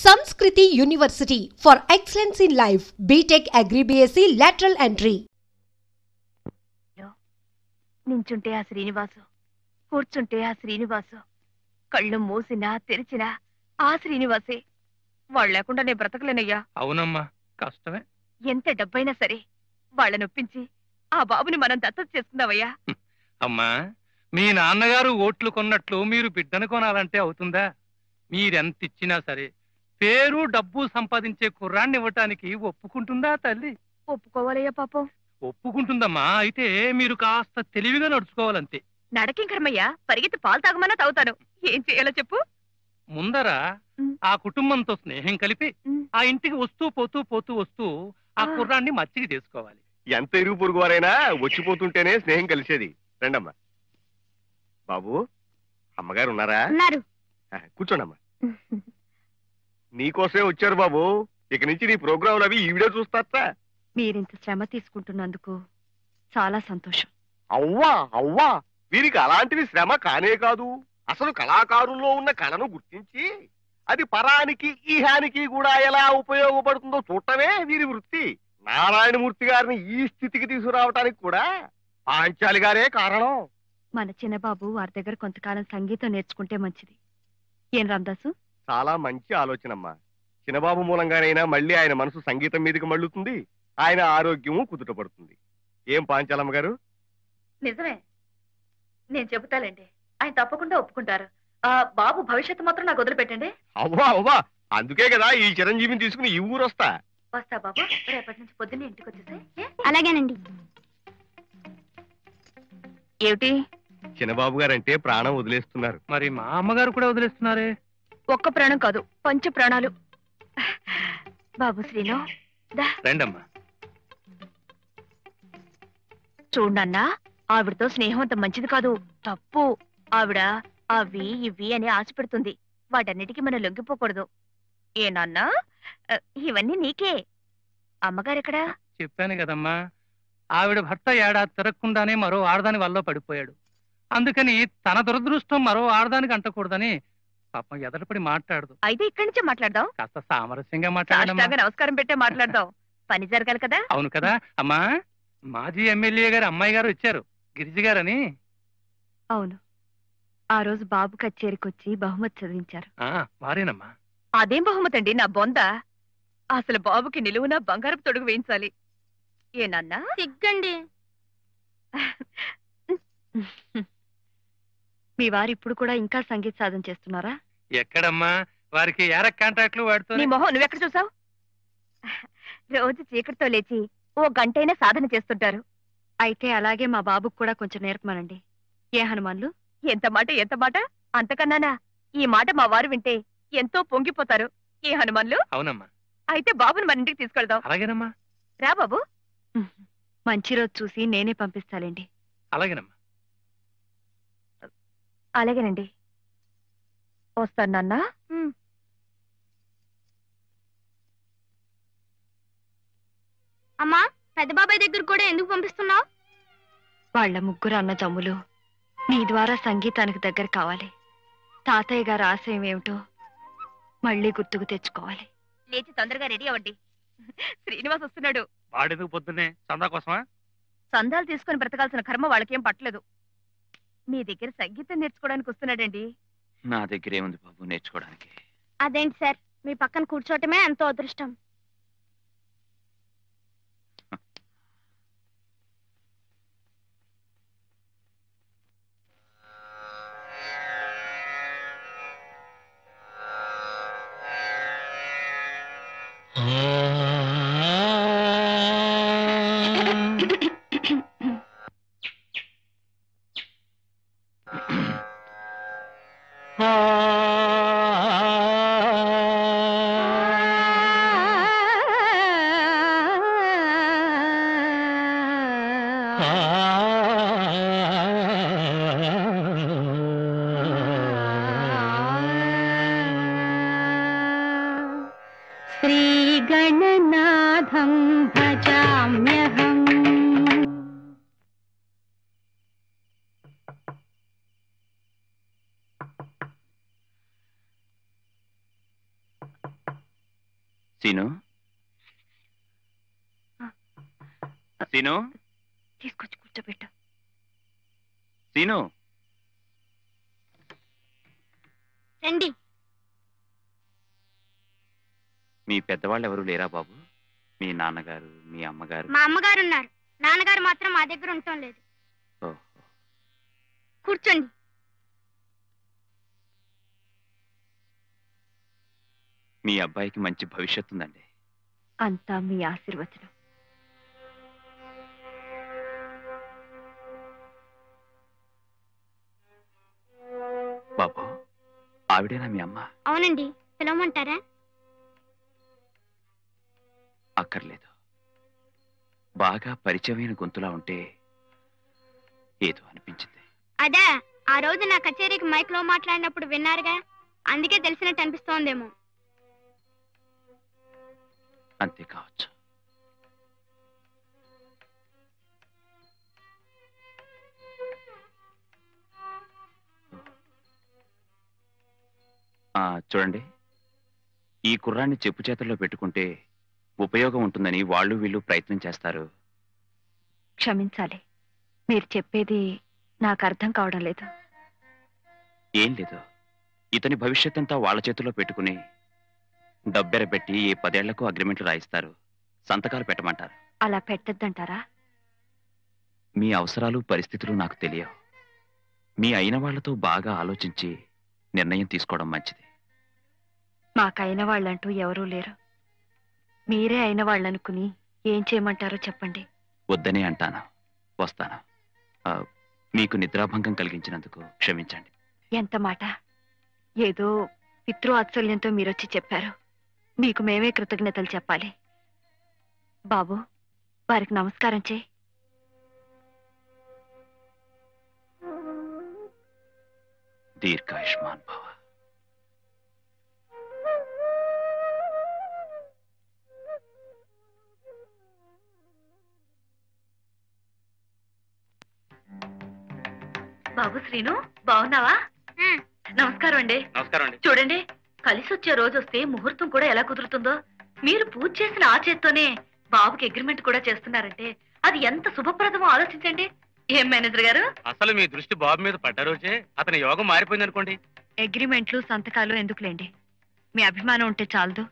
Sanskriti University for excellence in life. BTech Agri BSc lateral entry. నించుంటే ఆ శ్రీనివాసు, కూర్చుంటే ఆ శ్రీనివాసు, కళ్ళు మూసినా తెరిచినా ఆ శ్రీనివాసే. వాళ్ళు లేకుండా నేను బ్రతకలేనయ్యా. అవునమ్మా, కష్టమే. ఎంత డబ్బైనా సరే వాళ్ళని ఒప్పించి ఆ బాబుని మనం దత్తత చేసుకుందామయ్యా. అమ్మా, మీ నాన్నగారు ఓట్లు కొన్నట్లు మీరు బిడ్డను కొనాలంటే అవుతుందా? మీరెంత ఇచ్చినా సరే పేరు డబ్బు సంపాదించే కుర్రాన్ని ఇవ్వటానికి ఒప్పుకుంటుందా తల్లి? ఒప్పుకోవాలయ్యా పాపం. ఒప్పుకుంటుందమ్మా. అయితే మీరు కాస్త తెలివిగా నడుచుకోవాలంతే. నడకింకరమయ్యా, పరిగెత్తి పాలు తాగమన్నా తాగుతాను. ఏం చేయాలో చెప్పు. ముందర ఆ కుటుంబంతో స్నేహం కలిపి ఆ ఇంటికి వస్తూ పోతూ ఆ కుర్రాన్ని మచ్చికి చేసుకోవాలి. ఎంత ఇరుగు పొరుగు వారైనా వచ్చిపోతుంటేనే స్నేహం కలిసేది. రండమ్మా. బాబు, అమ్మగారు ఉన్నారా? కూర్చోండమ్మా. నీకోసమే వచ్చారు బాబు. ఇక నుంచి నీ ప్రోగ్రాంలు అవి ఈవిడే చూస్తారట. మీరింత శ్రమ తీసుకుంటున్నందుకు చాలా సంతోషం. అవ్వా అవ్వా, వీరికి అలాంటివి శ్రమ కానే కాదు. అసలు కళాకారుల్లో ఉన్న కళను గుర్తించి అది పరానికి ఈహానికి కూడా ఎలా ఉపయోగపడుతుందో చూడటమే వీరి వృత్తి. నారాయణమూర్తి గారిని ఈ స్థితికి తీసుకురావటానికి కూడా పాంచాలి గారే కారణం. మన చిన్నబాబు వారి దగ్గర కొంతకాలం సంగీతం నేర్చుకుంటే మంచిది. ఏం రామదాసు? చాలా మంచి ఆలోచనమ్మా. చిన్నబాబు మూలంగానైనా మళ్ళీ ఆయన మనసు సంగీతం మీదకి మళ్ళుతుంది, ఆయన ఆరోగ్యము కుదుటపడుతుంది. ఏం పాంచాలమ్మ గారు? నిజమే, నేను చెబుతాలేండి. ఆయన తప్పకుండా ఒప్పుకుంటారు. బాబు భవిష్యత్తు మాత్రం నాకు వదిలిపెట్టండి. అవ్వా అవ్వా, అందుకే కదా ఈ చిరంజీవిని తీసుకుని ఈ ఊరు వస్తా. వస్తా బాబు, రేపటి నుంచి పొద్దున్నే ఇంటికి వచ్చేసి. అలాగేనండి. ఏమిటి? చిన్నబాబు గారంటే ప్రాణం వదిలేస్తున్నారు. మరి మా అమ్మగారు కూడా వదిలేస్తున్నారే? ఒక్క ప్రాణం కాదు, పంచ ప్రాణాలు. బాబు శ్రీను, రండమ్మా. చూడన్నా, ఆవిడతో స్నేహం అంత మంచిది కాదు, తప్పు. ఆవిడ అవి ఇవి అని ఆశ పెడుతుంది. వాటన్నిటికీ మనం లొంగిపోకూడదు. ఏనన్నా, ఇవన్నీ నీకే. అమ్మగారెక్కడా? చెప్పాను కదమ్మా, ఆవిడ భర్త ఏడాది తిరగకుండానే మరో ఆడదాని వల్ల పడిపోయాడు. అందుకని తన దురదృష్టం మరో ఆడదానికి అంటకూడదని పాపం ఎదటపడి మాట్లాడదు. అయితే ఇక్కడి నుంచే మాట్లాడదాం. కాస్త సామరస్యంగా మాట్లాడమ్మా. నమస్కారం పెట్టే మాట్లాడదాం. పని జరగాలి కదా. అవును కదా అమ్మా. మాజీ ఎమ్మెల్యే గారు అమ్మాయి గారు వచ్చారు, గిరిజి గారని. అవును, ఆ రోజు బాబు కచేరీకొచ్చి బహుమతి చదివించారు. వారేనమ్మా. అదేం బహుమతి అండి, నా బొంద. అసలు బాబుకి నిలువున బంగారపు తొడుగు వేయించాలి. ఏనన్నా? సిగ్గండి. మీ వారు ఇప్పుడు కూడా ఇంకా సంగీత సాధన చేస్తున్నారా? ఎక్కడమ్మా, వారికి ఏరక్ కాంట్రాక్ట్లు వాడుతూ. నీ మొహం నువ్వెక్కడ చూసావు? రోజు చీకటితో లేచి ఓ గంటైనా సాధన చేస్తుంటారు. అయితే అలాగే మా బాబుకు కూడా కొంచెం నేర్పమనండి. ఏ హనుమాన్లు? ఎంత మాట అంతకన్నానా? ఈ మాట మా వారు వింటే ఎంతో పొంగిపోతారు. ఏ హనుమాన్లు? అవునమ్మా. అయితే బాబుని మన ఇంటికి తీసుకెళ్దాం. అలాగేనమ్మా. రా బాబు. మంచి రోజు చూసి నేనే పంపిస్తాలేండి. అలాగేనమ్మా. అలాగేనండి, వస్తాను నాన్న. అమ్మా, పెద్ద బాబాయ్ దగ్గర కూడా ఎందుకు పంపిస్తున్నావు? వాళ్ళ ముగ్గురు అన్న తమ్ములు నీ ద్వారా సంగీతానికి దగ్గర కావాలి. తాతయ్య గారి ఆశయం ఏమిటో మళ్ళీ గుర్తుకు తెచ్చుకోవాలి. లేచి తొందరగా రెడీ అవ్వండి, శ్రీనివాస్ వస్తున్నాడు. వాడెందుకు పొద్దున్నే? చందా కోసమా? సందాలు తీసుకుని బ్రతకాల్సిన కర్మ వాళ్ళకేం పట్టలేదు. మీ దగ్గర సంగీతం నేర్చుకోవడానికి వస్తున్నాడండి. నా దగ్గర ఏముంది బాబు నేర్చుకోవడానికి? అదేంటి సార్, మీ పక్కన కూర్చోవటమే ఎంతో అదృష్టం. శ్రీగణనాథం భజామ్యహం. సీను సీను తీసుకొచ్చి కూర్చోబెట్టు. సీను రండి. మీ పెద్దవాళ్ళు ఎవరు లేరా బాబు? మీ నాన్నగారు, మీ అమ్మగారు? మా అమ్మగారు ఉన్నారు, నాన్నగారు మాత్రం మా దగ్గర ఉండటం లేదు. ఓహో. కూర్చోండి. మీ అబ్బాయికి మంచి భవిష్యత్తు ఉందండి. అంతా మీ ఆశీర్వచనం. బాబు, ఆవిడేనా మీ అమ్మ? అవునండి, పిలవమంటారా? అక్కర్లేదు. బాగా పరిచయమైన గొంతులా ఉంటే ఏదో అనిపించింది. అదే ఆ రోజు నా కచేరీకి మైక్ లో మాట్లాడినప్పుడు విన్నారుగా, అందుకే తెలిసినట్టు అనిపిస్తోందేమో. అంతే కావచ్చు. చూడండి, ఈ కుర్రాన్ని చెప్పు చేతుల్లో పెట్టుకుంటే ఉపయోగం ఉంటుందని వాళ్ళు వీళ్ళు ప్రయత్నం చేస్తారు. క్షమించాలి, మీరు చెప్పేది నాకు అర్థం కావడం లేదు. ఏం లేదు, ఇతని భవిష్యత్ అంతా వాళ్ళ చేతుల్లో పెట్టుకుని డబ్బెరబెట్టి ఏ 10 ఏళ్లకు అగ్రిమెంట్లు రాయిస్తారు, సంతకాలు పెట్టమంటారు. అలా పెట్టద్దంటారా? మీ అవసరాలు పరిస్థితులు నాకు తెలియవు. మీ అయిన వాళ్లతో బాగా ఆలోచించి నిర్ణయం తీసుకోవడం మంచిది. మాకైన వాళ్ళంటూ ఎవరూ లేరు. మీరే అయిన వాళ్ళనుకుని ఏం చేయమంటారో చెప్పండి. వద్దనే అంటాను, వస్తాను. మీకు నిద్రాభంగం కలిగించినందుకు క్షమించండి. ఎంత మాట! ఏదో పితృవాత్సల్యంతో మీరొచ్చి చెప్పారు. మీకు మేమే కృతజ్ఞతలు చెప్పాలి. బాబు, వారికి నమస్కారం చేయి. దీర్ఘాయుష్మాన్ భవ. బాబు శ్రీను, బాగున్నావా? నమస్కారం అండి. నమస్కారం అండి. చూడండి, కలిసి వచ్చే రోజు వస్తే ముహూర్తం కూడా ఎలా కుదురుతుందో. మీరు పూజ చేసిన ఆ చేత్తోనే బాబుకి అగ్రిమెంట్ కూడా చేస్తున్నారంటే అది ఎంత శుభప్రదమో ఆలోచించండి. ఏం మేనేజర్ గారు? అసలు మీ దృష్టి బాబు మీద పడ్డ రోజే అతని యోగం మారిపోయింది అనుకోండి. అగ్రిమెంట్లు సంతకాలు ఎందుకులేండి, మీ అభిమానం ఉంటే చాలదు.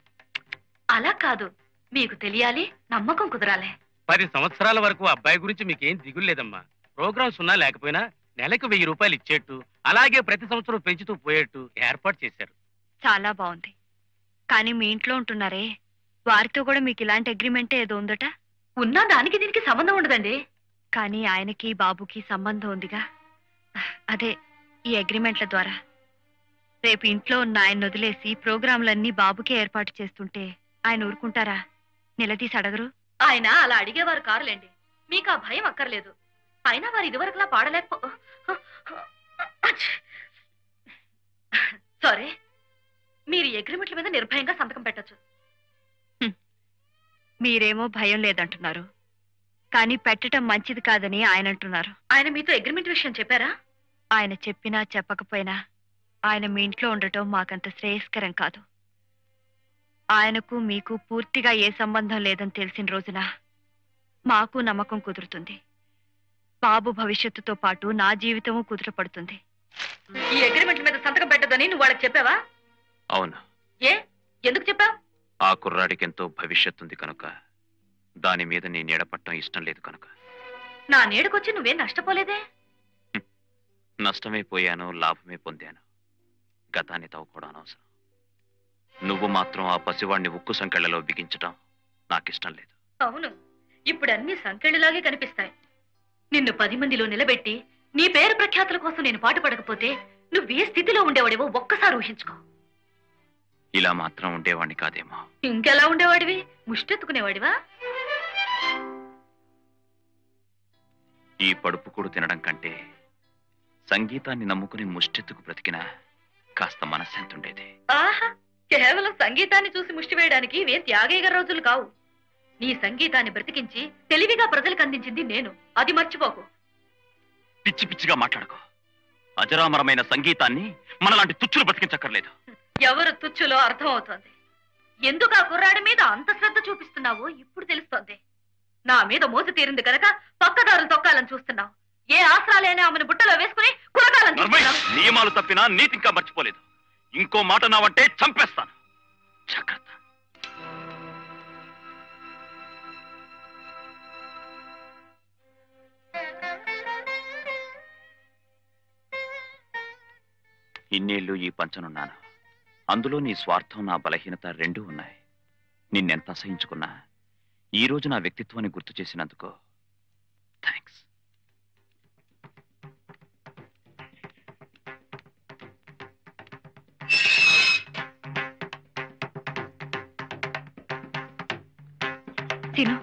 అలా కాదు, మీకు తెలియాలి, నమ్మకం కుదరాలి. 10 సంవత్సరాల వరకు అబ్బాయి గురించి మీకేం దిగులు లేదమ్మా. ప్రోగ్రామ్స్ ఉన్నా లేకపోయినా నెలకు 1000 రూపాయలు ఇచ్చేట్టు, అలాగే ప్రతి సంవత్సరం పెంచుతూ పోయేట్టు ఏర్పాటు చేశారు. చాలా బాగుంది. కానీ మీ ఇంట్లో ఉంటున్నారే, వారితో కూడా మీకు ఇలాంటి అగ్రిమెంటే ఏదో ఉందట. ఉన్నా దానికి దీనికి సంబంధం ఉండదండి. కానీ ఆయనకి బాబుకి సంబంధం ఉందిగా, అదే ఈ అగ్రిమెంట్ల ద్వారా. రేపు ఇంట్లో ఉన్న ఆయన వదిలేసి ప్రోగ్రాంలన్నీ బాబుకే ఏర్పాటు చేస్తుంటే ఆయన ఊరుకుంటారా? నిలదీసి అడగరు. ఆయన అలా అడిగేవారు కారులేండి, మీకు ఆ భయం అక్కర్లేదు. అయినా వారు ఇదివరకులా పాడలేకపో సారీ, మీరు అగ్రిమెంట్ల మీద నిర్భయంగా సంతకం పెట్టచ్చు. మీరేమో భయం లేదంటున్నారు, కానీ పెట్టడం మంచిది కాదని ఆయన అంటున్నారు. ఆయన మీతో అగ్రిమెంట్ విషయం చెప్పారా? ఆయన చెప్పినా చెప్పకపోయినా ఆయన మీ ఇంట్లో ఉండటం మాకంత శ్రేయస్కరం కాదు. ఆయనకు మీకు పూర్తిగా ఏ సంబంధం లేదని తెలిసిన రోజున మాకు నమ్మకం కుదురుతుంది. బాబు భవిష్యత్తుతో పాటు నా జీవితము కుదురపడుతుంది. ఈ అగ్రిమెంట్ మీద సంతకం పెట్టదని నువ్వు వాళ్ళకి చెప్పావా? అవును. ఏ, ఎందుకు చెప్పావు? ఆ కుర్రాడికి ఎంతో భవిష్యత్తు ఉంది కనుక, దాని మీద నీ నీడపట్టం ఇష్టం లేదు కనుక. నా నీడకొచ్చి నువ్వేం నష్టపోలేదే? నష్టమే పోయాను, లాభమే పొందాను. గతాన్ని తవ్వుకోవడం అనవసరం. నువ్వు మాత్రం ఆ పసివాణ్ణి ఉక్కు సంకెళ్లలో బిగించటం నాకిష్టం లేదు. అవును, ఇప్పుడు అన్ని సంకెళ్ళలాగే కనిపిస్తాయి. నిన్ను 10 మందిలో నిలబెట్టి నీ పేరు ప్రఖ్యాతుల కోసం నేను పాటుపడకపోతే నువ్వే స్థితిలో ఉండేవాడివో ఒక్కసారి ఊహించుకో. ఇలా మాత్రం ఉండేవాణ్ణి కాదేమో. ఇంకెలా ఉండేవాడివి? ముష్టెత్తుకునేవాడివా? ఈ పడుపు కూడు తినడం కంటే సంగీతాన్ని నమ్ముకుని ముష్టెత్తుకు బ్రతికినా కాస్త మనశ్శాంతి ఉండేది. ఆహా, కేవలం సంగీతాన్ని చూసి ముష్టి వేయడానికి ఇవేం త్యాగేగర రోజులు కావు. నీ సంగీతాన్ని బ్రతికించి తెలివిగా ప్రజలకు అందించింది నేను, అది మర్చిపోకు. పిచ్చి పిచ్చిగా మాట్లాడుకో. అజరామరమైన సంగీతాన్ని మనలాంటి తుచ్చులు బ్రతికించక్కర్లేదు. ఎవరు తుచ్చులో అర్థం అవుతోంది. ఎందుకు ఆ కుర్రాడి మీద అంత శ్రద్ధ చూపిస్తున్నావో ఇప్పుడు తెలుస్తోంది. నా మీద మోసు తీరింది కనుక పక్కదారులు తొక్కాలని చూస్తున్నావు. ఏ ఆసరాలేని ఆమెను బుట్టలో వేసుకుని కురకాలని చూస్తున్నావు. నియమాలు తప్పినా నీతి ఇంకా మర్చిపోలేదు. ఇంకో మాట నావంటే చంపేస్తాను. జాగ్రత్త. ఇన్నేళ్లు ఈ పంచనున్నాను. అందులో నీ స్వార్థం, నా బలహీనత రెండూ ఉన్నాయి. నిన్నెంత అసహించుకున్నా ఈ రోజు నా వ్యక్తిత్వాన్ని గుర్తు చేసినందుకు థ్యాంక్స్. తిను,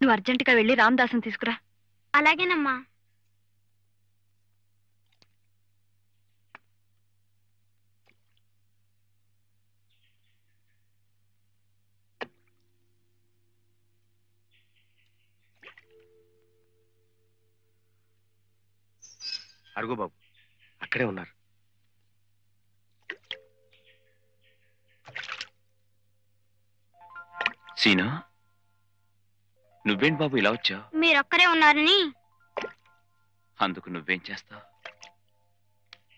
నువ్వు అర్జెంటుగా వెళ్ళి రామదాసుని తీసుకురా. అలాగేనమ్మా. అరుగు బాబు, అక్కడే ఉన్నారు. సీనా, నువ్వేంటి బాబు ఇలా వచ్చావు? మీరొక్కరే ఉన్నారని. అందుకు నువ్వేం చేస్తావు?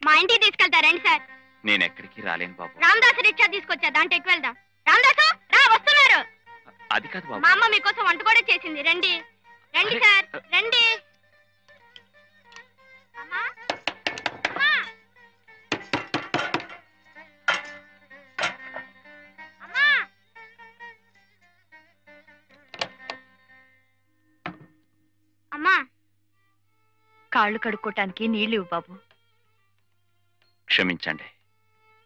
మా ఇంటికి తీసుకెళ్తారండి సార్. నేను ఎక్కడికి రాలేను బాబు. రామదాసు రిక్షా తీసుకొచ్చా, దాంట్లో ఎక్కువ వెళ్దాం. రామదాసు రా, వస్తున్నారు. అది కాదు బాబు. మా అమ్మ మీకోసం వంట కూడా చేసింది. రండి రండి సార్, రండి. అమ్మా, అమ్మా, అమ్మా. అమ్మా, కాళ్ళు కడుక్కోటానికి నీళ్లు ఇవ్వు బాబు. క్షమించండి,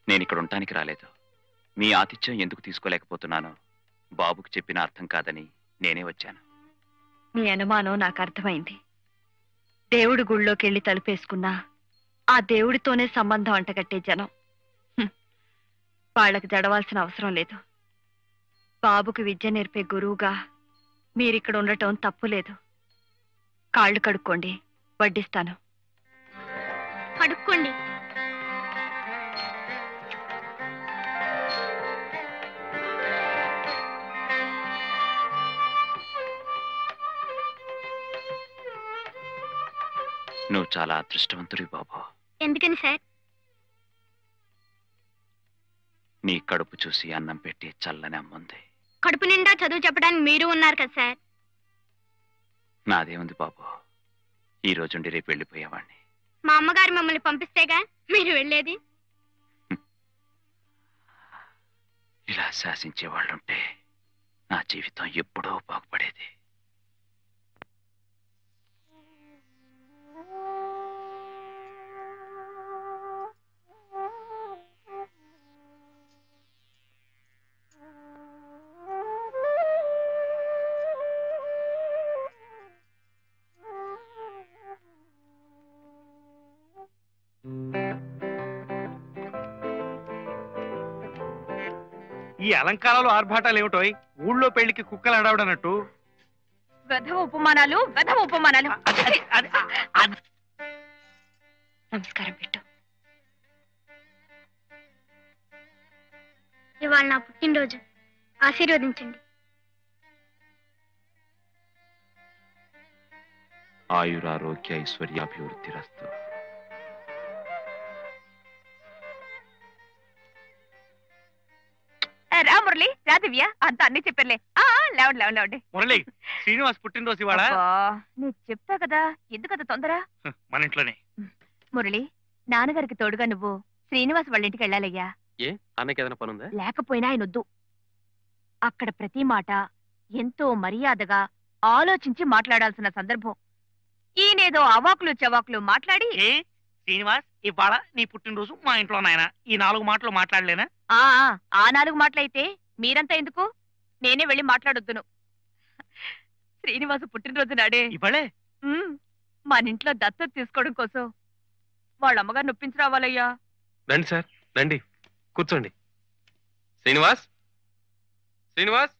నేను ఇక్కడ ఉండటానికి రాలేదు. మీ ఆతిథ్యం ఎందుకు తీసుకోలేకపోతున్నానో బాబుకు చెప్పిన అర్థం కాదని నేనే వచ్చాను. మీ అనుమానం నాకు అర్థమైంది. దేవుడి గుళ్ళోకి వెళ్ళి తలుపేసుకున్నా ఆ దేవుడితోనే సంబంధం అంటగట్టే జనం. వాళ్ళకి జడవాల్సిన అవసరం లేదు. బాబుకి విద్య నేర్పే గురువుగా మీరిక్కడ ఉండటం తప్పులేదు. కాళ్ళు కడుక్కోండి, వడ్డిస్తాను. కడుక్కోండి. నువ్వు చాలా అదృష్టవంతుడి బాబు. ఎందుకని సార్? నీ కడుపు చూసి అన్నం పెట్టి చల్లని అమ్ముంది. కడుపు నిండా చదువు చెప్పడానికి మీరు ఉన్నారు కదా సార్. నాదేముంది బాబు, ఈ రోజుండి రేపు వెళ్ళిపోయేవాడిని. మా అమ్మగారు మమ్మల్ని పంపిస్తేగా మీరు వెళ్ళేది. ఇలా శాసించే వాళ్ళుంటే నా జీవితం ఎప్పుడో బాగుపడేది. ఈ అలంకారాలు ఆర్భాటాలు ఏమిటోయ్? ఊళ్ళో పెళ్లికి కుక్కలు అడవడనట్టు. వెధవ ఉపమానాలు, వెధవ ఉపమానాలు. నమస్కారం పెట్టు. ఇవాళ నా పుట్టినరోజు, ఆశీర్వదించండి. ఆయురారోగ్య ఐశ్వర్యాభివృద్ధి రస్తు. రా మురళి, రా దివ్య, అంతా అన్ని చెప్పర్లే. లేవండి లేవండి లేవండి. మురళి, శ్రీనివాస్ పుట్టినరోజు ఇవాళ. నేను చెప్తా కదా, ఎందుకంత తొందర? మన ఇంట్లోనే. మురళి, నాన్నగారికి తోడుగా నువ్వు శ్రీనివాస్ వాళ్ళ ఇంటికి వెళ్ళాలయ్యా. ఏ అన్నకి ఏదైనా పనుందా? లేకపోయినా ఆయన వద్దు. అక్కడ ప్రతి మాట ఎంతో మర్యాదగా ఆలోచించి మాట్లాడాల్సిన సందర్భం. ఈయనేదో అవాకులు చవాకులు మాట్లాడి. ఏ శ్రీనివాస్, ఇవాళ నీ పుట్టినరోజు మా ఇంట్లో నాయన, ఈ 4 మాటలు మాట్లాడలేనా? ఆ 4 మాటలైతే మీరంతా ఎందుకు? నేనే వెళ్ళి మాట్లాడొద్దును. శ్రీనివాసు పుట్టినరోజు నాడే ఇవాళే మన ఇంట్లో దత్తత తీసుకోవడం కోసం వాళ్ళ అమ్మగారు నొప్పించి రావాలయ్యా. రండి సార్, రండి కూర్చోండి. శ్రీనివాస్, శ్రీనివాస్,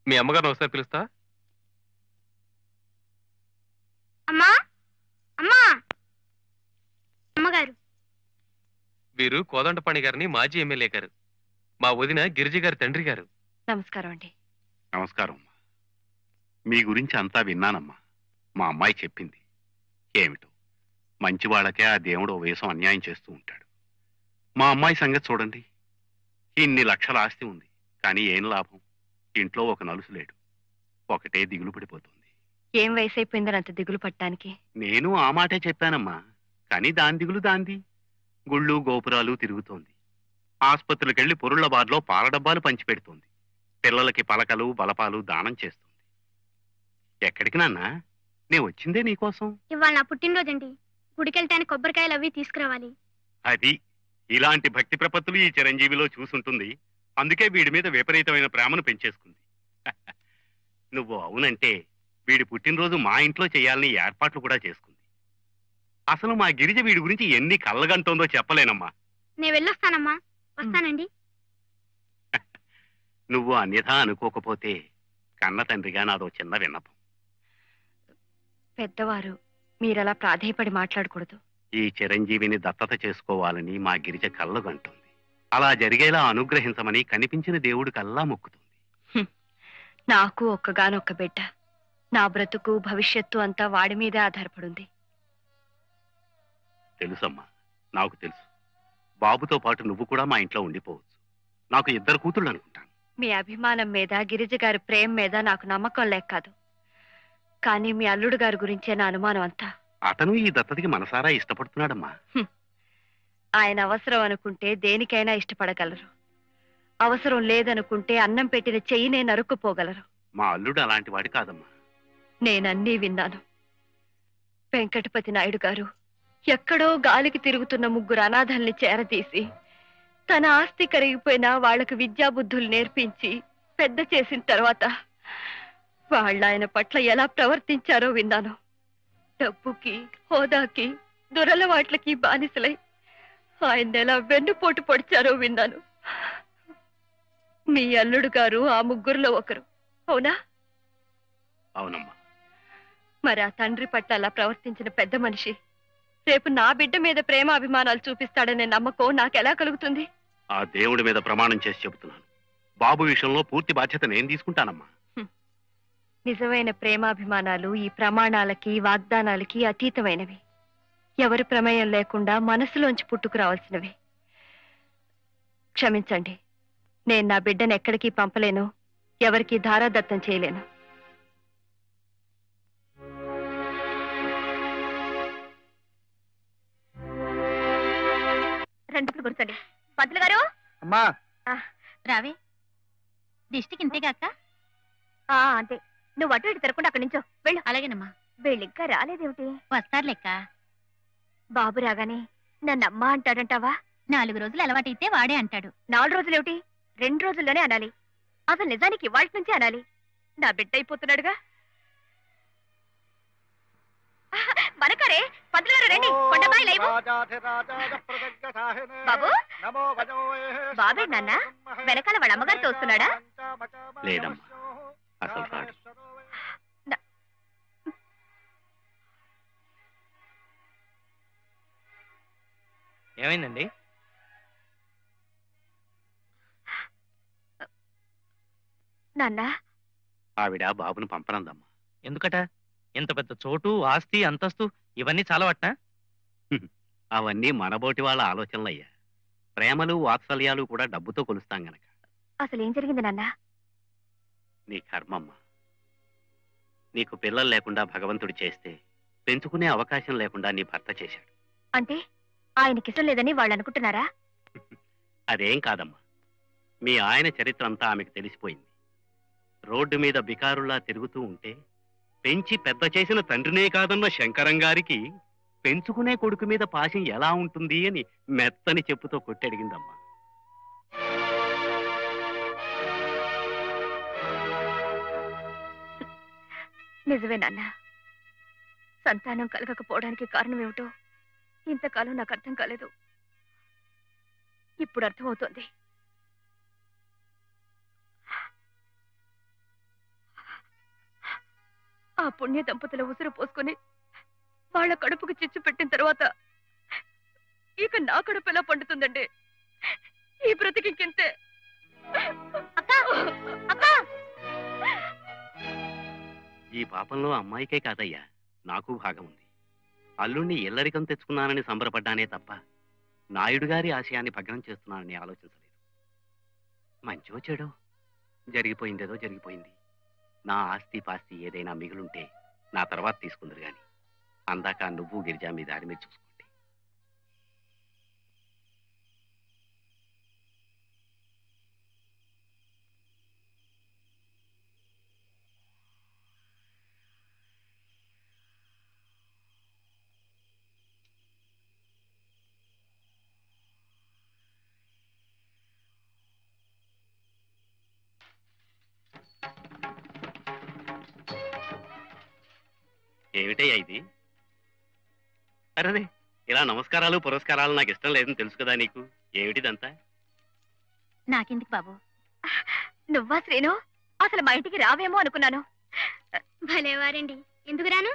మీ అమ్మగారిని ఒకసారి పిలుస్తా. అమ్మా, అమ్మా. అమ్మగారు, వీరు కోదండపాణి గారిని మాజీ ఎమ్మెల్యే గారు. మా వదిన గిరిజ గారి తండ్రి గారు. నమస్కారం అండి. నమస్కారం అమ్మా. మీ గురించి అంతా విన్నానమ్మా. మా అమ్మాయి చెప్పింది. ఏమిటో మంచి వాళ్ళకే ఆ దేవుడు ఓ వేసం అన్యాయం చేస్తూ ఉంటాడు. మా అమ్మాయి సంగతి చూడండి. ఇన్ని లక్షల ఆస్తి ఉంది, కానీ ఏం లాభం? ఇంట్లో ఒక నలుసు లేడు. ఒకటే దిగులు పడిపోతుంది. ఏం వయసు అయిపోయిందని అంత దిగులు పట్టడానికి? నేను ఆ మాటే చెప్పానమ్మా, కానీ దాని దిగులు దాంది. గుళ్ళు గోపురాలు తిరుగుతోంది. ఆసుపత్రులకెళ్లి పొరుళ్ల బార్లో పాల డబ్బాలు పంచిపెడుతోంది. పిల్లలకి పలకలు బలపాలు దానం చేస్తుంది. ఎక్కడికి నాన్నా? నే వచ్చిందే నీకోసం. ఇవాళ నా పుట్టినరోజండి. గుడికెళ్ళటానికి కొబ్బరికాయలు అవి తీసుకురావాలి. అది ఇలాంటి భక్తి ప్రపత్తులు ఈ చిరంజీవిలో చూసుంటుంది. అందుకే వీడి మీద విపరీతమైన ప్రేమను పెంచేసుకుంది. నువ్వు అవునంటే వీడి పుట్టినరోజు మా ఇంట్లో చేయాలని ఏర్పాట్లు కూడా చేసుకుంది. అసలు మా గిరిజ వీడి గురించి ఎన్ని కళ్ళగంటోందో చెప్పలేనమ్మా. నేను వెళ్ళొస్తానమ్మా. వస్తానండి. నువ్వు అన్యథా అనుకోకపోతే కన్న తండ్రిగా నాదో చిన్న విన్నపం. పెద్దవారు, మీరలా ప్రాధేయపడి మాట్లాడకూడదు. ఈ చిరంజీవిని దత్తత చేసుకోవాలని మా గిరిజ కళ్ళగంటోంది. అలా జరిగేలా అనుగ్రహించమని కనిపించిన దేవుడికల్లా మొక్కుతుంది. నాకు ఒక్కగానొక్క బిడ్డ. నా బ్రతుకు భవిష్యత్తు అంతా వాడి మీదే ఆధారపడుంది. తెలుసమ్మా, నాకు తెలుసు. బాబుతో పాటు నువ్వు కూడా మా ఇంట్లో ఉండిపోవచ్చు. నాకు 2 కూతుళ్ళు అనుకుంటాను. మీ అభిమానం మీద, గిరిజ గారి ప్రేమ మీద నాకు నమ్మకం లేక కాదు. కానీ మీ అల్లుడు గారి గురించే నా అనుమానం అంతా. అతను ఈ దత్తతకి మనసారా ఇష్టపడుతున్నాడమ్మా. ఆయన అవసరం అనుకుంటే దేనికైనా ఇష్టపడగలరు. అవసరం లేదనుకుంటే అన్నం పెట్టిన చెయ్యినే నరుక్కుపోగలరు. మా అల్లుడు అలాంటి వాడి కాదమ్మా. నేనన్నీ విన్నాను. వెంకటపతి నాయుడు గారు ఎక్కడో గాలికి తిరుగుతున్న 3 అనాథల్ని చేరదీసి తన ఆస్తి కరిగిపోయినా వాళ్లకు విద్యాబుద్ధులు నేర్పించి పెద్ద చేసిన తర్వాత వాళ్ళాయన పట్ల ఎలా ప్రవర్తించారో విన్నాను. డబ్బుకి, హోదాకి, దురలవాట్లకి బానిసలై ఆయన ఎలా వెన్నుపోటు పొడిచారో విన్నాను. మీ అల్లుడు గారు ఆ 3లో ఒకరు, అవునా? అవునమ్మా. మరి ఆ తండ్రి పట్ల అలా ప్రవర్తించిన పెద్ద మనిషి రేపు నా బిడ్డ మీద ప్రేమ అభిమానాలు చూపిస్తాడనే నమ్మకం నాకెలా కలుగుతుంది? ఆ దేవుడి మీద ప్రమాణం చేసి చెబుతున్నాను. బాబు విషయంలో పూర్తి బాధ్యత నేను తీసుకుంటానమ్మా. నిజమైన ప్రేమాభిమానాలు ఈ ప్రమాణాలకి, వాగ్దానాలకి అతీతమైనవి. ఎవరి ప్రమేయం లేకుండా మనసులోంచి పుట్టుకురావాల్సినవి. క్షమించండి, నేను నా బిడ్డను ఎక్కడికి పంపలేను, ఎవరికి ధారాదత్తం చేయలేను. రెండు కూర్చోండి. పంతులు గారు అమ్మా రావే. దిష్టికి ఇంతేగా అక్క? అంతే. నువ్వు అటు ఇటు తిరగకుండా అక్కడి నుంచో వెళ్ళు. అలాగేనమ్మా. వీళ్ళు ఇంకా రాలేదేమిటి? వస్తారు లెక్క. బాబు రాగానే నన్ను అమ్మా అంటాడంటావా? 4 రోజులు అలవాటైతే వాడే అంటాడు. 4 రోజులేమిటి? 2 రోజుల్లోనే అనాలి. అసలు నిజానికి ఇవాళ నుంచే అనాలి. నా బిడ్డ అయిపోతున్నాడుగా. మనకరే పంతులు గారు రండి. కొండబాయి లైవ్. బాబు, బాబే నాన్న వెనకాల వాళ్ళ అమ్మగారితో వస్తున్నాడా? లేదమ్మా, అసలు రాడు. ఏమైందండి? నాన్న, ఆవిడ బాబును పంపనందమ్మా. ఎందుకట? ఇంత పెద్ద చోటు, ఆస్తి, అంతస్తు ఇవన్నీ చాలవట్నా? అవన్నీ మనబోటి వాళ్ళ ఆలోచనలయ్యా. ప్రేమలు వాత్సల్యాలు కూడా డబ్బుతో కొలుస్తాం గనక. అసలు ఏం జరిగింది నాన్న? నీ కర్మమ్మా. నీకు పిల్లలు లేకుండా భగవంతుడు చేస్తే పెంచుకునే అవకాశం లేకుండా నీ భర్త చేశాడు. అంటే ఆయనకిష్టం లేదని వాళ్ళు అనుకుంటున్నారా? అదేం కాదమ్మా. మీ ఆయన చరిత్ర అంతా ఆమెకు తెలిసిపోయింది. రోడ్డు మీద బికారుల్లా తిరుగుతూ ఉంటే పెంచి పెద్ద చేసిన తండ్రినే కాదన్న శంకరం గారికి పెంచుకునే కొడుకు మీద పాశం ఎలా ఉంటుంది అని మెత్తని చెప్పుతో కొట్టి అడిగిందమ్మా. నిజమే నాన్న. సంతానం కలగకపోవడానికి కారణం ఏమిటో ఇంతకాలం నాకు అర్థం కాలేదు. ఇప్పుడు అర్థమవుతోంది. ఆ పుణ్య దంపతుల ఉసురు పోసుకొని వాళ్ళ కడుపుకు చిచ్చు పెట్టిన తర్వాత ఇక నా కడుపు ఎలా పండుతుందండి? ఈ బ్రతికింతే. పాపంలో అమ్మాయికే కాదయ్యా, నాకు భాగం ఉంది. అల్లుణ్ణి ఇల్లరికం తెచ్చుకున్నానని సంబరపడ్డానే తప్ప నాయుడు గారి ఆశయాన్ని భగ్నం చేస్తున్నానని ఆలోచించలేదు. మంచో చెడో జరిగిపోయిందేదో జరిగిపోయింది. నా ఆస్తి పాస్తి ఏదైనా మిగులుంటే నా తర్వాత తీసుకుందరు గాని అందాక నువ్వు గిరిజా మీ దారి మీద చూసుకోండి. ఏమిటయ్యా ఇది? అరే, ఇలా నమస్కారాలు పురస్కారాలు నాకు ఇష్టం లేదని తెలుసు కదా నీకు. ఏమిటిదంతా? నాకెందుకు బాబు? నువ్వా శ్రీను? అసలు మా ఇంటికి రావేమో అనుకున్నాను. భలేవారండి. ఎందుకు రాను?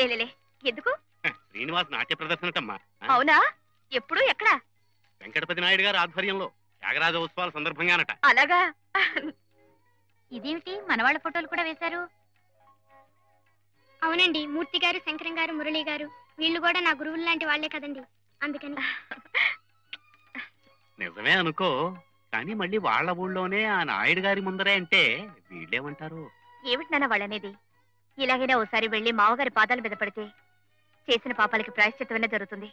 లేలే. ఎందుకు? శ్రీనివాస్ నాట్య ప్రదర్శనటమ్మా. అవునా? ఎప్పుడు ఎక్కడ? వెంకటపతి నాయుడు గారి ఆధ్వర్యంలో త్యాగరాజ ఉత్సవాల సందర్భంగానట. అలాగా? ఇదేమిటి, మనవాళ్ళ ఫోటోలు కూడా వేశారు? అవునండి, మూర్తి గారు, శంకరం గారు, మురళి గారు వీళ్ళు కూడా నా గురువులు లాంటి వాళ్లే కదండి, అందుకని. నిజమే అనుకో, కానీ మళ్ళీ వాళ్ళ ఊళ్ళోనే ఆ నాయుడు గారి ముందరే అంటే వీళ్ళేమంటారు? ఏమిటి నాన్న వాళ్ళనేది? ఇలాగైనా ఓసారి వెళ్లి మావగారి పాదాల మీద పడితే చేసిన పాపాలకి ప్రాయశ్చిత్తమైనా జరుగుతుంది.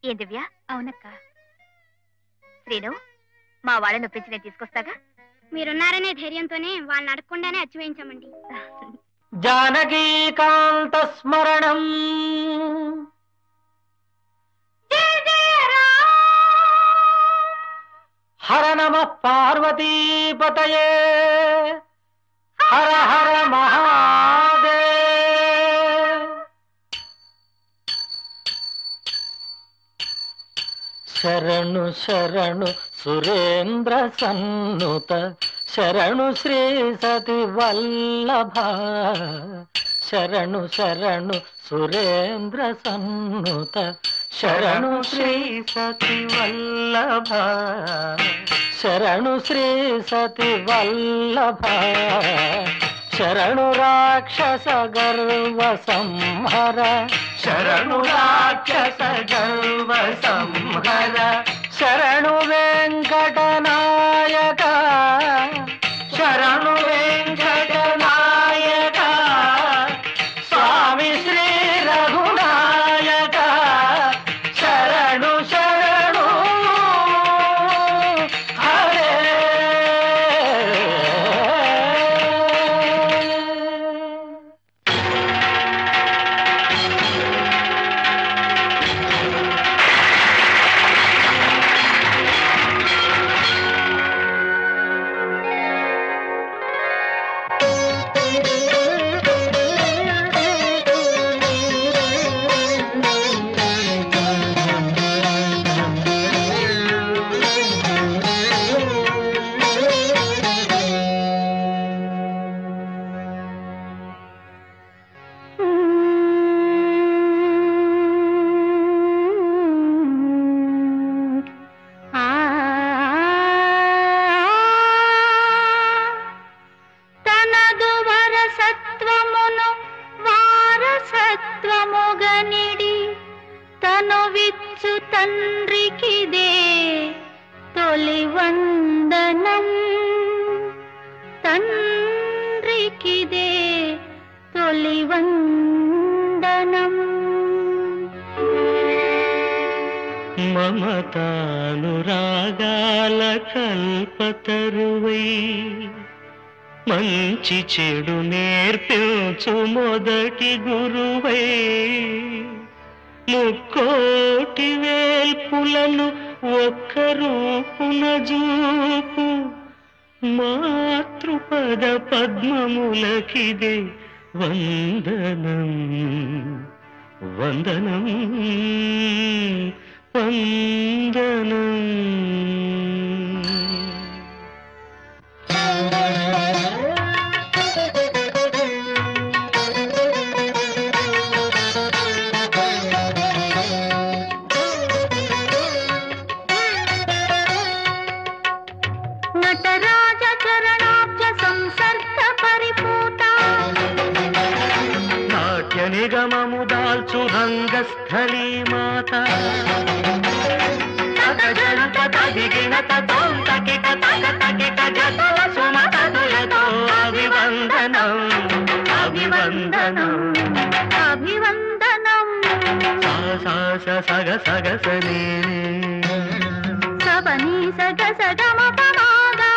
ఏం దివ్య? అవునక్క. శ్రీను, మా వాళ్ళని ఒప్పించి నేను తీసుకొస్తాగా. మీరున్నారనే ధైర్యంతోనే వాళ్ళని అడగకుండానే అచ్చి వేయించామండి. జానకీకాంత స్మరణం హర నమ పార్వతీపతయే హర హర మహాదేవ్. శరణు శరణు సురేంద్ర సన్నుత శరణు శ్రీ సతి వల్లభ. శరణు శరణు సురేంద్ర సన్నుత శరణు శ్రీ సతి వల్లభ. శరణు శ్రీ సతి వల్లభ. శరణు రాక్షస గర్వ సంహర. శరణు రాక్షస గర్వ సంహర. శరణు వెంకటనాయక. శరణు వెంకటనాయక. స్వామి శ్రీ రఘునాయక. శరణు శరణు హరే. మమతానురాగాల కల్పతరువై మంచి చెడు నేర్పించు మొదటి గురువై ముక్కోటి వేల్పులను ఒక్క రూపున జూపు మాతృపద పద్మములకిదే వందనం వందనం వందనం. నటరాజ చరణాబ్జ సంసర్గ పరిపూత నిగమము దాల్చు రంగస్థలీ మాత జంత తదిగినత తొంతకిట తగ తగిట జతల సుమతదులతో అభివందనం అభివందనం అభివందనం సాస సగ సగ సని సబని సగ సగమ పమాగా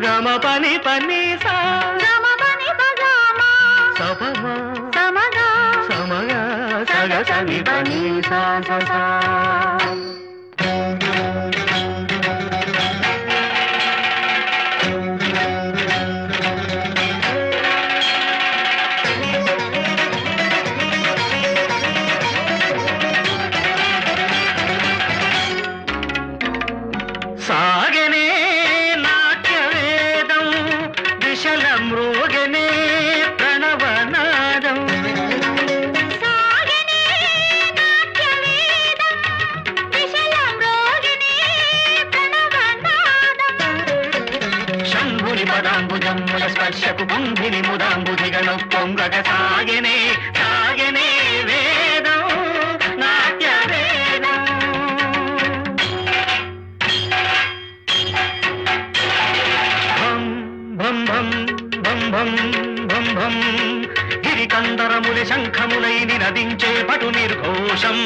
గమ పని పని సా గమ పని పగామా సపమ సమగా సమగా సగ సని పని సా సా సాగనే నాట్యవేదం దిశల మృగనే ప్రణవనాదం సాగనే నాట్యవేదం దిశల మృగనే ప్రణవనాదం శంభుని పదాంబుజమ్ముల స్పర్శకు బంధిని ముదాంబుధిగణ పొంగక సాగనే సాగనే వేదం నాట్యవేదం భం భం భం భం భం భం గిరికందరములి శంఖములై నినదించే పటు నిర్ఘోషం